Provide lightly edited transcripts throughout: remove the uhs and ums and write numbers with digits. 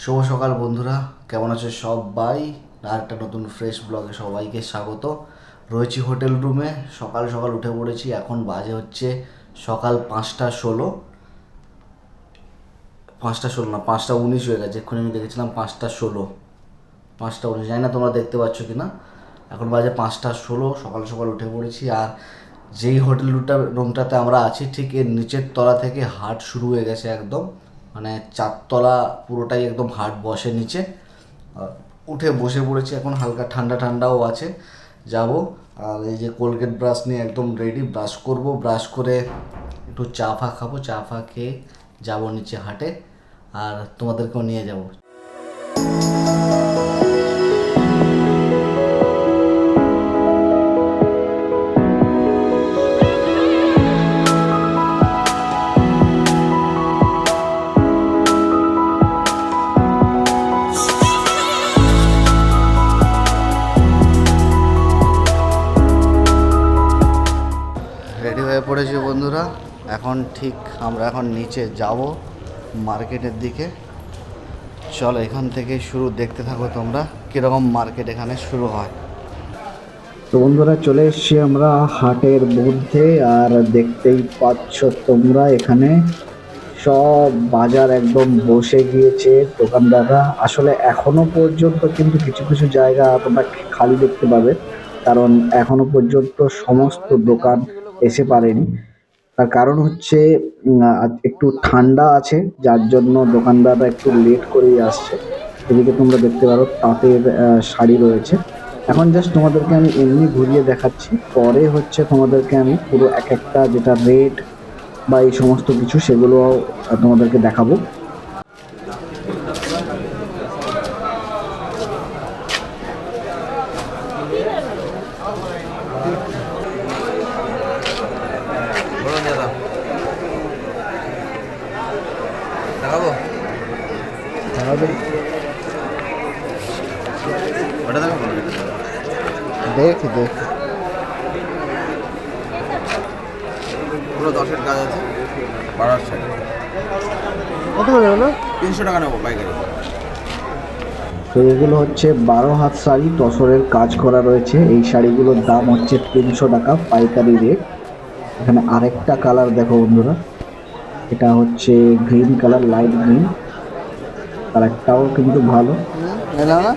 শুভ সকাল বন্ধুরা, কেমন আছে সবাই? আর একটা নতুন ফ্রেশ ব্লগে সবাইকে স্বাগত। রয়েছি হোটেল রুমে, সকাল সকাল উঠে পড়েছি। এখন বাজে হচ্ছে সকাল 5:16, 5:16 না 5:19 হয়ে গেছে। এক্ষুনি আমি দেখেছিলাম 5:16, 5:19, জানি না তোমরা দেখতে পাচ্ছ কি না। এখন বাজে 5:16, সকাল সকাল উঠে পড়েছি। আর যেই হোটেল রুমটাতে আমরা আছি, ঠিক এর নিচের তলা থেকে হাট শুরু হয়ে গেছে একদম, মানে 4 তলা পুরোটাই একদম হাট বসে নিচে। উঠে বসে পড়েছি, এখন হালকা ঠান্ডা ঠান্ডাও আছে। যাব, আর এই যে কোলগেট ব্রাশ নিয়ে একদম রেডি, ব্রাশ করব, ব্রাশ করে একটু চা ফা খাবো, চা ফা খেয়ে যাবো নিচে হাটে, আর তোমাদেরকেও নিয়ে যাব। রেডি হয়ে পড়েছি বন্ধুরা, আমরা এখন নিচে যাব মার্কেটের দিকে। চলো এখান থেকে শুরু, দেখতে থাকো তোমরা কীরকম মার্কেট এখানে শুরু হয়। তো বন্ধুরা, চলে এসেছি আমরা হাটের মধ্যে। আর দেখতেই পাচ্ছ তোমরা, এখানে সব বাজার একদম বসে গিয়েছে। দোকানদাররা আসলে এখনো পর্যন্ত কিন্তু কিছু কিছু জায়গা তোমরা খালি দেখতে পাবে, কারণ এখনো পর্যন্ত সমস্ত দোকান এসে পারেনি। তার কারণ হচ্ছে একটু ঠান্ডা আছে, যার জন্য দোকানদাররা একটু লেট করেই আসছে। এদিকে তোমরা দেখতে পারো তাঁতের শাড়ি রয়েছে। এখন জাস্ট তোমাদেরকে আমি এমনি ঘুরিয়ে দেখাচ্ছি, পরে হচ্ছে তোমাদেরকে আমি পুরো এক একটা যেটা রেট বা এই সমস্ত কিছু সেগুলো তোমাদেরকে দেখাবো। দেখাবো ওটা, দেখাবো দেখি দেখি পুরো 10-এর কাজ আছে, 12 শাড়ি। কত করে হলো? 300 টাকা নেবো পাইকারি। তো এগুলো হচ্ছে 12 হাত শাড়ি, তসরের কাজ করা রয়েছে। এই শাড়িগুলোর দাম হচ্ছে 300 টাকা পাইকারি রেট। এখানে আরেকটা কালার দেখো বন্ধুরা, এটা হচ্ছে গ্রিন কালার, লাইট গ্রিন কালারটাও কিন্তু ভালো। এলাম না।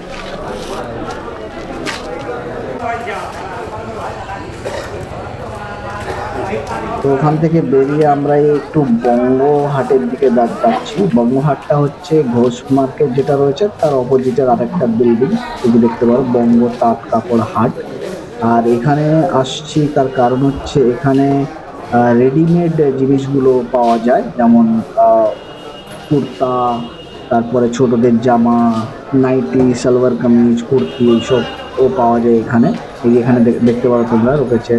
তো ওখান থেকে বেরিয়ে আমরা একটু বঙ্গ হাটের দিকে যাচ্ছি। বঙ্গ হাটটা হচ্ছে ঘোষ মার্কেট যেটা রয়েছে তার অপোজিটের আরেকটা বিল্ডিং, তুমি দেখতে পারো বঙ্গ তাঁত কাপড় হাট। আর এখানে আসছি তার কারণ হচ্ছে এখানে রেডিমেড জিনিসগুলো পাওয়া যায়, যেমন কুর্তা, তারপরে ছোটদের জামা, নাইটি, সালোয়ার কামিজ, কুর্তি, এইসব ও পাওয়া যায় এখানে। এই যে এখানে দেখতে পারো তোমরা রয়েছে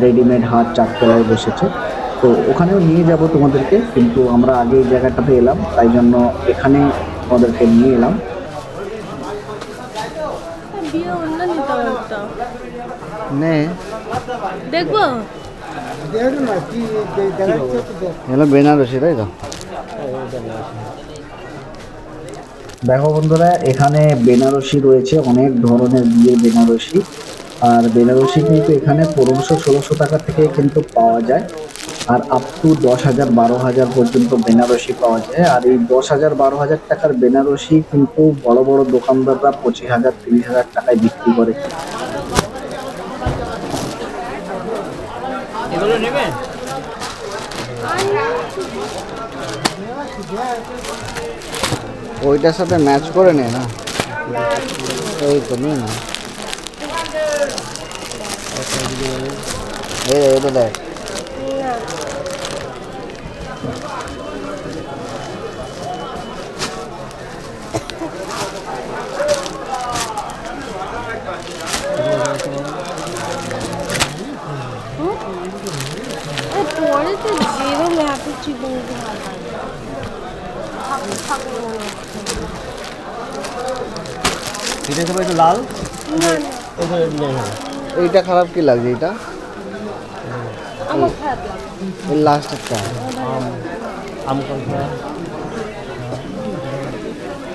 রেডিমেড হাট, 4 তলায় বসেছে। তো ওখানেও নিয়ে যাব তোমাদেরকে, কিন্তু আমরা আগে এই জায়গাটাতে এলাম, তাই জন্য এখানে তোমাদেরকে নিয়ে এলাম। নে দেখবো এগুলো বেনারসি, তাই তো? দেখো বন্ধুরা, এখানে বেনারসি রয়েছে, অনেক ধরনের বিয়ের বেনারসি। আর বেনারসি কিন্তু এখানে 1500-1600 টাকা থেকে কিন্তু পাওয়া যায়। আর আপ টু 10,000 12,000 পর্যন্ত বেনারসি পাওয়া যায়। আর এই 10,000 12,000 টাকার বেনারসি কিন্তু বড় বড় দোকানদাররা 25,000 30,000 টাকায় বিক্রি করে। এগুলো নেবেন? ওইটার সাথে ম্যাচ করে নে না, এই তো নিন না। এটা দেখ, পরে তো যেরকম এত চিকন এটা সবাই একটু লাল। এইটা খারাপ কি লাগছে? এটা আমার খারাপ লাগে। এই লাস্ট একটা আম কলকা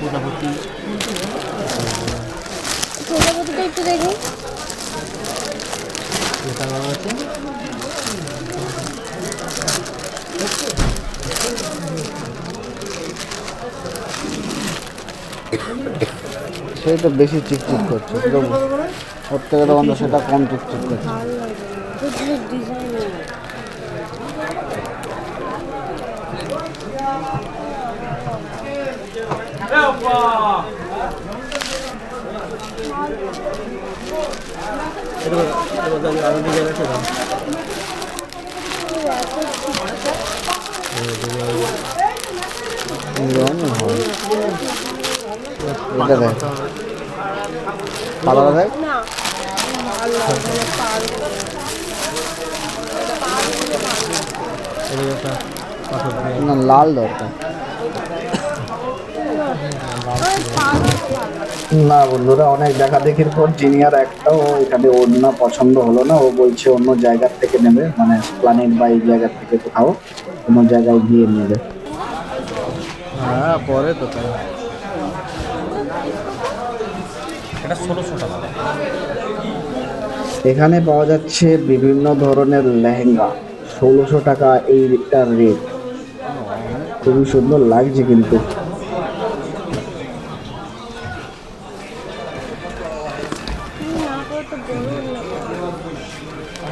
প্রজাপতি প্রজাপতিটা একটু দেখি। এটা আছে সেই তো বেশি চিকচিক করছে, একদম ওর থেকে তখন তো সেটা কম চিকচিক করছে। ভালো লাগে গুড ডিজাইন। আরো ডিজাইন আছে দাম এটা দেখ আলাদা দেখ। না ভালো লাগে না, পারবো না লাল দরকার। না বন্ধুরা, অনেক দেখা দেখির পর জিনিয়ার একটাও এখানে ওড়না পছন্দ হলো না। ও বলছে অন্য জায়গার থেকে নেবে, মানে প্ল্যানেট বা এই জায়গার থেকে কোথাও অন্য জায়গায় গিয়ে নেবে। হ্যাঁ পরে তো তাই। এটা 1600 টাকা। এখানে পাওয়া যাচ্ছে বিভিন্ন ধরনের লেহেঙ্গা, 1600 টাকা এইটার রেট। খুবই সুন্দর লাগছে কিন্তু।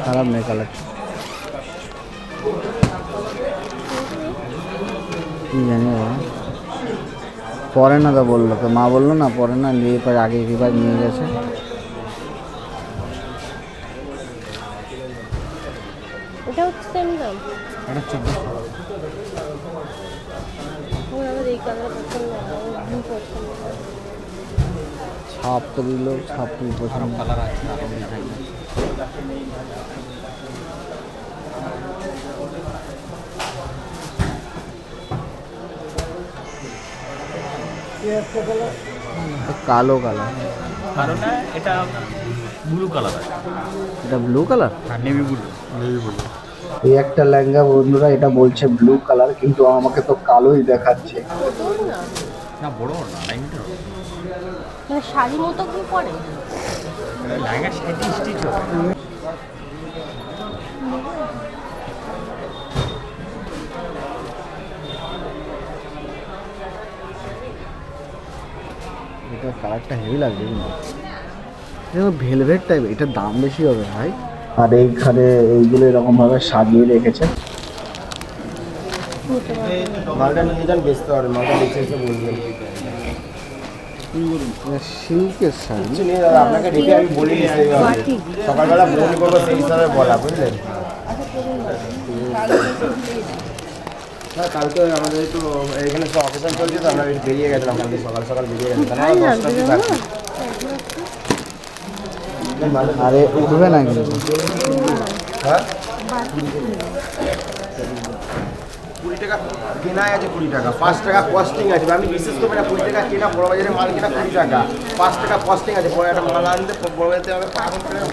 খারাপ নেই কালার, কি জানি বাবা। পরে না তো বললো, তো মা বললো না পরে না, নিয়ে পরে আগে এবার নিয়ে গেছে। এটা হচ্ছে সেম দাম। এটা 1400। আমার এই কালার পছন্দ না, আমার ব্লু পছন্দ। ছাপ তো দিল, ছাপ তুই পছন্দ। কালার আছে আরো ডিজাইন আছে। কালো কালার, কারণ এটা ব্লু কালার আছে। এটা ব্লু কালার। হ্যাঁ নেভি ব্লু। Navy blue. এই একটা লেহেঙ্গা বন্ধুরা, এটা বলছে ব্লু কালার, কিন্তু আমাকে তো কালোই দেখাচ্ছে। ছোটও না, না বড় না, 9 মিটার। মানে শাড়ি মতো কি পরে। লেহেঙ্গা সাইড স্টিচ হবে। এটা কালারটা হেভি লাগছে কিন্তু, এটা ভেলভেট টাইপ। এটার দাম বেশি হবে ভাই। আর এইখানে এইগুলো এরকম ভাবে সাজিয়ে রেখেছে। মালটা নিয়ে যান, বেচতে পারেন। মালটা লিখে এসে বলবেন। সিল্কের শাড়ি। কিছু নেই দাদা, আপনাকে ডেকে আমি বলে দিই সেইভাবে। সকালবেলা ফোন করবো, সেই হিসাবে বলা, বুঝলেন? হ্যাঁ, কালকে আমাদের একটু এখানে সব অকেশন চলছে, তো আমরা একটু বেরিয়ে গেছিলাম। কালকে সকাল সকাল বেরিয়ে গেছিলাম। আমরা 10টা অবধি থাকি। আরে উঠবে না কিন্তু। হ্যাঁ 20 টাকা কেনাই আছে, 20 টাকা, 5 টাকা কস্টিং আছে। আমি বিশেষ করে না, 20 টাকা কেনা, বড় বাজারে মাল কেনা 20 টাকা, 5 টাকা কস্টিং আছে। বড় একটা মাল আনতে বড় বাজারে হবে 5 টাকা।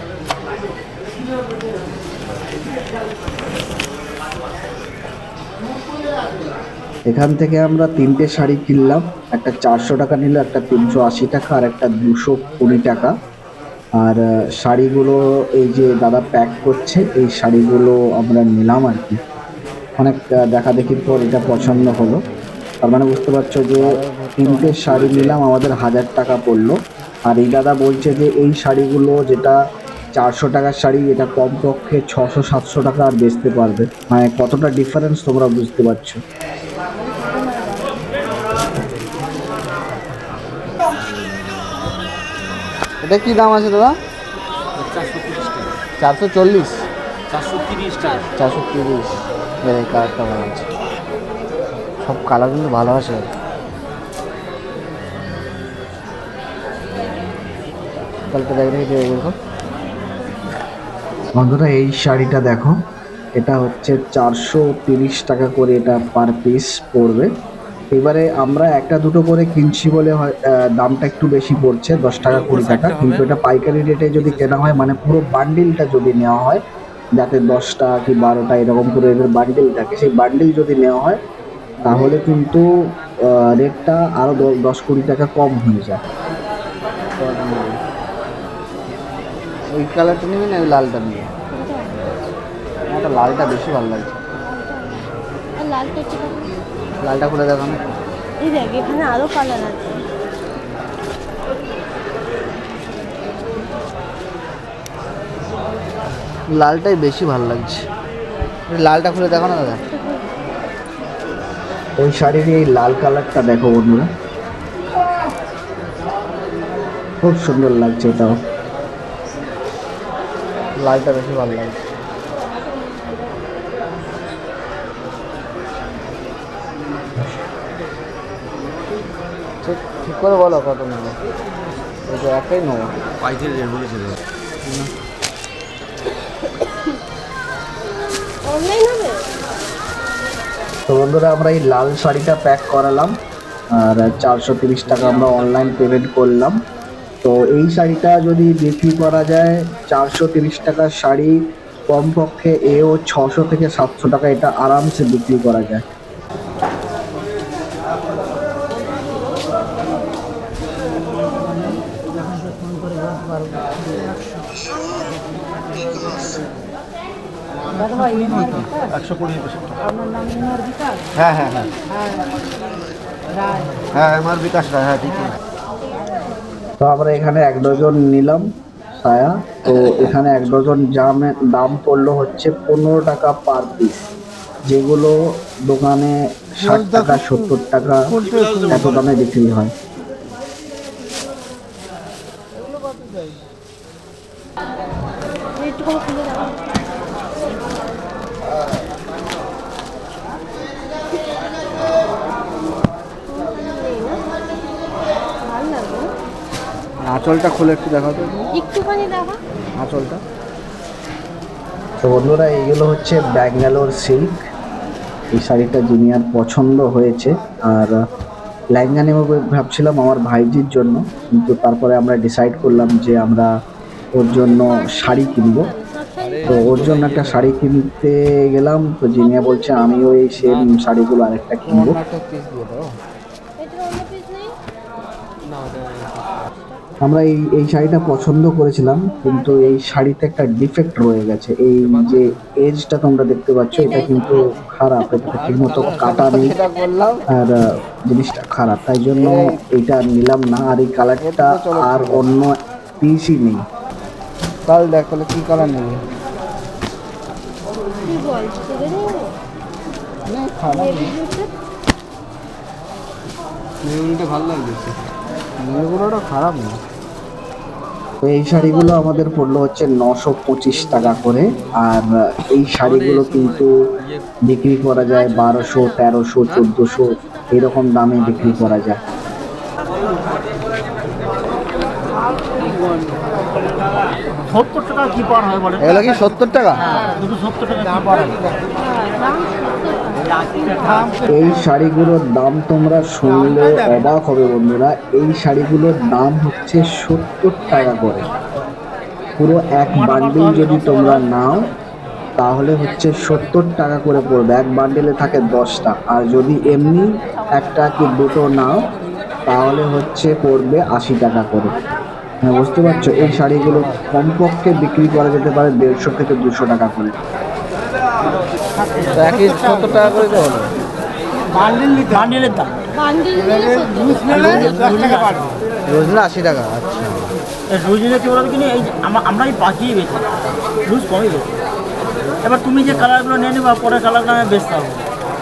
এখান থেকে আমরা 3টে শাড়ি কিনলাম। একটা 400 টাকা নিল, একটা 380 টাকা, আর একটা 220 টাকা। আর শাড়িগুলো এই যে দাদা প্যাক করছে, এই শাড়িগুলো আমরা নিলাম আর কি। অনেক দেখা দেখির পর এটা পছন্দ হলো। তার মানে বুঝতে পারছো যে 3টে শাড়ি নিলাম, আমাদের 1000 টাকা পড়লো। আর এই দাদা বলছে যে এই শাড়িগুলো যেটা 400 টাকার শাড়ি, এটা কমপক্ষে 600-700 টাকা আর বেচতে পারবে। মানে কতটা ডিফারেন্স তোমরা বুঝতে পারছো। এটা কি দাম আছে দাদা? 440, 430 টাকা। 430। এই কালারটা ভালো আছে, সব কালার কিন্তু ভালো আছে। কালকে দেখো বন্ধুরা, এই শাড়িটা দেখো, এটা হচ্ছে 430 টাকা করে এটা পার পিস পড়বে। এবারে আমরা একটা দুটো করে কিনছি বলে দামটা একটু বেশি পড়ছে, 10 টাকা 20 টাকা। কিন্তু এটা পাইকারি রেটে যদি কেনা হয়, মানে পুরো বান্ডিলটা যদি নেওয়া হয়, যাতে 10টা কি 12টা এরকম করে এদের বান্ডিল থাকে, সেই বান্ডিল যদি নেওয়া হয় তাহলে কিন্তু রেটটা আরও 10-20 টাকা কম হয়ে যায়। ওই কালারটা নিবি না ওই লালটা নিবি? আমার লালটা বেশি ভালো লাগছে। আর লালটা একটু দেখো। লালটা করে দেখো না। এই দেখ এখানে আরো কালার আছে। লালটাই বেশি ভালো লাগছে। লালটা খুলে দেখো না দাদা। ওই শাড়ির এই লাল কালারটা দেখো বন্ধুরা, খুব সুন্দর লাগছে। এটাও লালটা বেশি ভালো লাগছে। ঠিক করে বলো কত নেবো? ওই তো একটাই নেবো। পাইকারি রেট বলেছিল। অনলাইন হবে? তো বন্ধুরা আমরা এই লাল শাড়িটা প্যাক করালাম আর 430 টাকা আমরা অনলাইন পেমেন্ট করলাম। তো এই শাড়িটা যদি বিক্রি করা যায় 430 টাকার শাড়ি, কমপক্ষে এও 600 থেকে 700 টাকা এটা আরামসে বিক্রি করা যায়। হ্যাঁ হ্যাঁ হ্যাঁ হ্যাঁ আমার বিকাশ রায়, হ্যাঁ ঠিক আছে। তো আমরা এখানে 1 ডজন নিলাম সায়া। তো এখানে 1 ডজন দাম পড়লো হচ্ছে 15 টাকা পার পিস, যেগুলো দোকানে 60 টাকা 70 টাকা এত দামে বিক্রি হয়। একটু করে খুলে দাও। ভালো লাগবে না? আঁচলটা খুলে একটু দেখাও তো একটুখানি দেখো। আঁচলটা। তো বন্ধুরা এইগুলো হচ্ছে ব্যাঙ্গালোর সিল্ক। এই শাড়িটা জুনিয়ার পছন্দ হয়েছে আর লেহেঙ্গা নেব ভাবছিলাম আমার ভাইজির জন্য, কিন্তু তারপরে আমরা ডিসাইড করলাম যে আমরা ওর জন্য শাড়ি কিনবো। তো ওর জন্য একটা শাড়ি কিনতে গেলাম, তো জিনিয়া বলছে আমিও এই সেম শাড়িগুলো আরেকটা কিনবো। এটার অন্য পিস নেই? আমরা এই শাড়িটা পছন্দ করেছিলাম, কিন্তু এই শাড়িতে একটা ডিফেক্ট রয়ে গেছে। এই যে এজটা তোমরা দেখতে পাচ্ছ এটা কিন্তু খারাপ, এটা ঠিক মতো কাটা নেই আর জিনিসটা খারাপ, তাই জন্য এটা নিলাম না। আর এই কালারটা আর অন্য পিসই নেই। তাহলে দেখ তাহলে কি কালার নেবে? কি বল তুলে মেরুনটা ভালো লাগছে, মেরুনটা খারাপ না। তো এই শাড়িগুলো আমাদের পড়লো হচ্ছে 925 টাকা করে। আর এই শাড়িগুলো কিন্তু বিক্রি করা যায় 1200, 1300, 1400 এরকম দামে বিক্রি করা যায়। 70 টাকা কি পার হয় বলে? এগুলো কি 70 টাকা? শুধু 70 টাকা কি পার হয়? এই শাড়িগুলোর দাম তোমরা শুনলে অবাক হবে বন্ধুরা। এই শাড়িগুলোর দাম হচ্ছে 70 টাকা করে। পুরো এক বান্ডিল যদি তোমরা নাও তাহলে হচ্ছে 70 টাকা করে পড়বে। এক বান্ডিলে থাকে 10টা, আর যদি এমনি একটা কি দুটো নাও তাহলে হচ্ছে পড়বে 80 টাকা করে। হ্যাঁ বুঝতে পারছো, এই শাড়িগুলো কমপক্ষে বিক্রি করা যেতে পারে 150 থেকে 200 টাকা করে। একই 70 টাকা করে তো হলো। বান্ডিলের দাম বান্ডিল নিলে 70 রোজ না 80 টাকা। আচ্ছা রোজ নিলে কি বলতো কিনে এই আমরা এই বাকিয়ে বেশি রোজ কমই বেশি। এবার তুমি যে কালারগুলো নিয়ে নেবা পরের কালারটা আমি বেচতে হবে।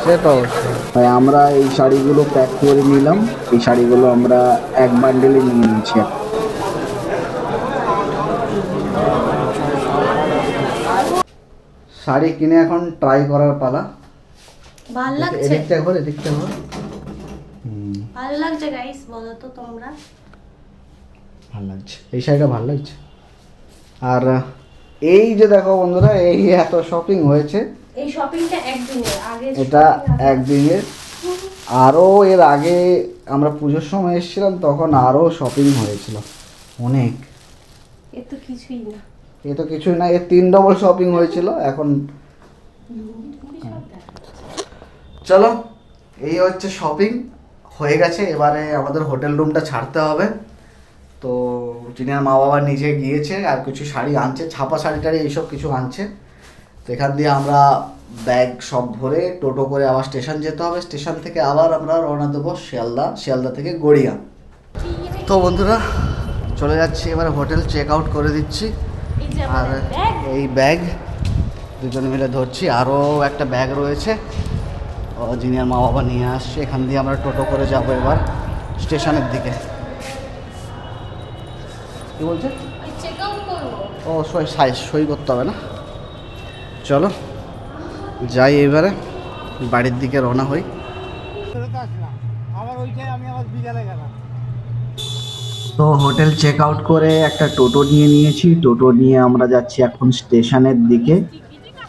সে তো অবশ্যই। তাই আমরা এই শাড়িগুলো প্যাক করে নিলাম। এই শাড়িগুলো আমরা এক বান্ডেলে নিয়ে নিয়েছি। শাড়ি কিনে এখন ট্রাই করার পালা। ভালো লাগছে? এদিকটা ঘোর, এদিকটা ঘোর। ভালো লাগছে গাইস, বলো তো তোমরা। ভালো লাগছে, এই শাড়িটা ভালো লাগছে। আর এই যে দেখো বন্ধুরা, এই এত শপিং হয়েছে। এই শপিংটা একদিনের আগে, এটা একদিনের। আরও এর আগে আমরা পুজোর সময় এসেছিলাম তখন আরও শপিং হয়েছিল অনেক। এ তো কিছুই না, এ তো কিছুই না, এর 3 ডবল শপিং হয়েছিল। এখন চলো এই হচ্ছে শপিং হয়ে গেছে, এবারে আমাদের হোটেল রুমটা ছাড়তে হবে। তো জিনিয়ার মা বাবা নিজে গিয়েছে আর কিছু শাড়ি আনছে, ছাপা শাড়ি টাড়ি এইসব কিছু আনছে। তো এখান দিয়ে আমরা ব্যাগ সব ভরে টোটো করে আবার স্টেশন যেতে হবে, স্টেশন থেকে আবার আমরা রওনা দেবো শিয়ালদা থেকে গড়িয়া। তো বন্ধুরা চলে যাচ্ছি, এবারে হোটেল চেক আউট করে দিচ্ছি। আর এই ব্যাগ দুজনে মিলে ধরছি, আরও একটা ব্যাগ রয়েছে জিনিয়ার মা বাবা নিয়ে আসছে। এখান দিয়ে আমরা টোটো করে যাব এবার স্টেশনের দিকে। কি বলছে? ও সই করতে হবে না, চলো যাই এবারে বাড়ির দিকে রওনা হই। তো হোটেল চেক আউট করে একটা টোটো নিয়েছি, টোটো নিয়ে আমরা যাচ্ছি এখন স্টেশনের দিকে।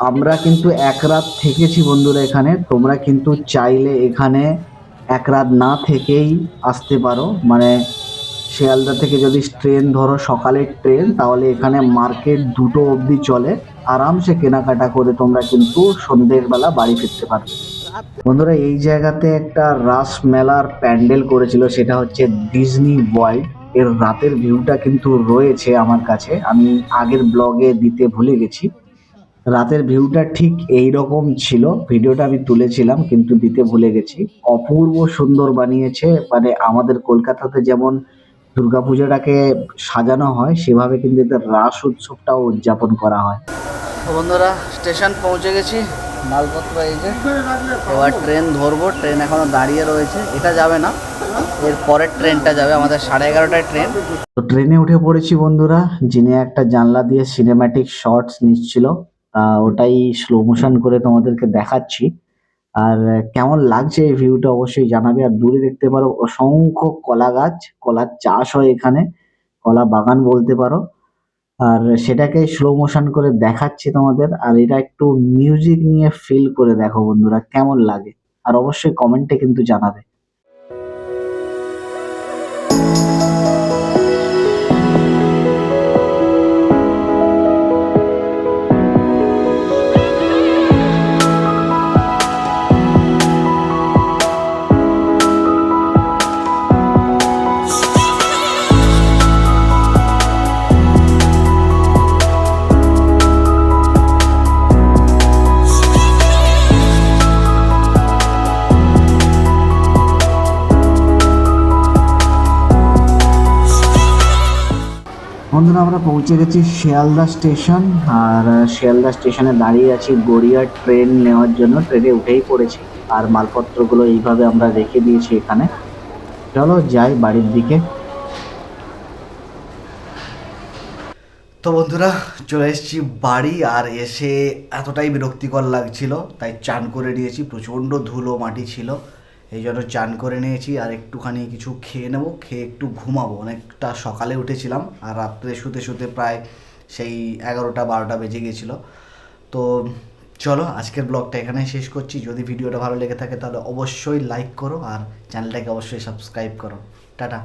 আমরা কিন্তু এক রাত থেকেছি বন্ধুরা এখানে, তোমরা কিন্তু চাইলে এখানে এক রাত না থেকেই আসতে পারো। মানে শিয়ালদা থেকে যদি ট্রেন ধরো, সকালের ট্রেন, তাহলে এখানে মার্কেট 2টো অবধি চলে, আরামসে কেনাকাটা করে তোমরা কিন্তু সন্ধ্যের বেলা বাড়ি ফিরতে পারবে। বন্ধুরা এই জায়গাতে একটা রাস মেলার প্যান্ডেল করেছিল, সেটা হচ্ছে ডিজনি ওয়ার্ল্ড। এর রাতের ভিউটা কিন্তু রয়েছে আমার কাছে, আমি আগের ব্লগে দিতে ভুলে গেছি। রাতের ভিউটা ঠিক এই রকম ছিল, ভিডিওটা আমি তুলেছিলাম কিন্তু দিতে ভুলে গেছি। অপূর্ব সুন্দর বানিয়েছে, মানে আমাদের কলকাতাতে যেমন দুর্গাপূজাটাকে সাজানো হয় সেভাবে কিন্তু এদের রাস উৎসবটাও উদযাপন করা হয়। তো বন্ধুরা স্টেশন পৌঁছে গেছি, মালপত্র এই যে, এবার ট্রেন ধরবো। ট্রেন এখনো দাঁড়িয়ে রয়েছে, এটা যাবে না, এর পরের ট্রেনটা যাবে, আমাদের 11:30টায় ট্রেন। তো ট্রেনে উঠে পড়েছি বন্ধুরা, যিনি একটা জানলা দিয়ে সিনেম্যাটিক শর্টস নিচ্ছিল, ওটাই স্লো মোশন করে তোমাদেরকে দেখাচ্ছি। আর কেমন লাগছে এই ভিউটা অবশ্যই জানাবে। আর দূরে দেখতে পারো অসংখ্য কলা গাছ, কলার চাষ হয় এখানে, কলা বাগান বলতে পারো। আর সেটাকে স্লো মোশন করে দেখাচ্ছি তোমাদের। আর এটা একটু মিউজিক নিয়ে ফিল করে দেখো বন্ধুরা কেমন লাগে, আর অবশ্যই কমেন্টে কিন্তু জানাবে। বন্ধুরা আমরা পৌঁছে গেছি শিয়ালদা স্টেশন, আর শিয়ালদা স্টেশনে দাঁড়িয়ে আছি গড়িয়ার ট্রেন নেওয়ার জন্য। ট্রেনে উঠেই পড়েছি, আর মালপত্রগুলো এইভাবে আমরা রেখে দিয়েছি এখানে। চলো যাই বাড়ির দিকে। তো বন্ধুরা চলে এসেছি বাড়ি, আর এসে এতটাই বিরক্তিকর লাগছিল তাই চান করে নিয়েছি। প্রচণ্ড ধুলো মাটি ছিল, এই জন্য চান করে নিয়েছি। আর একটুখানি কিছু খেয়ে নেবো, খেয়ে একটু ঘুমাবো। অনেকটা সকালে উঠেছিলাম, আর রাত্রে শুতে শুতে প্রায় সেই 11টা-12টা বেজে গিয়েছিলো। তো চলো আজকের ব্লগটা এখানেই শেষ করছি। যদি ভিডিওটা ভালো লেগে থাকে তাহলে অবশ্যই লাইক করো, আর চ্যানেলটাকে অবশ্যই সাবস্ক্রাইব করো। টাটা।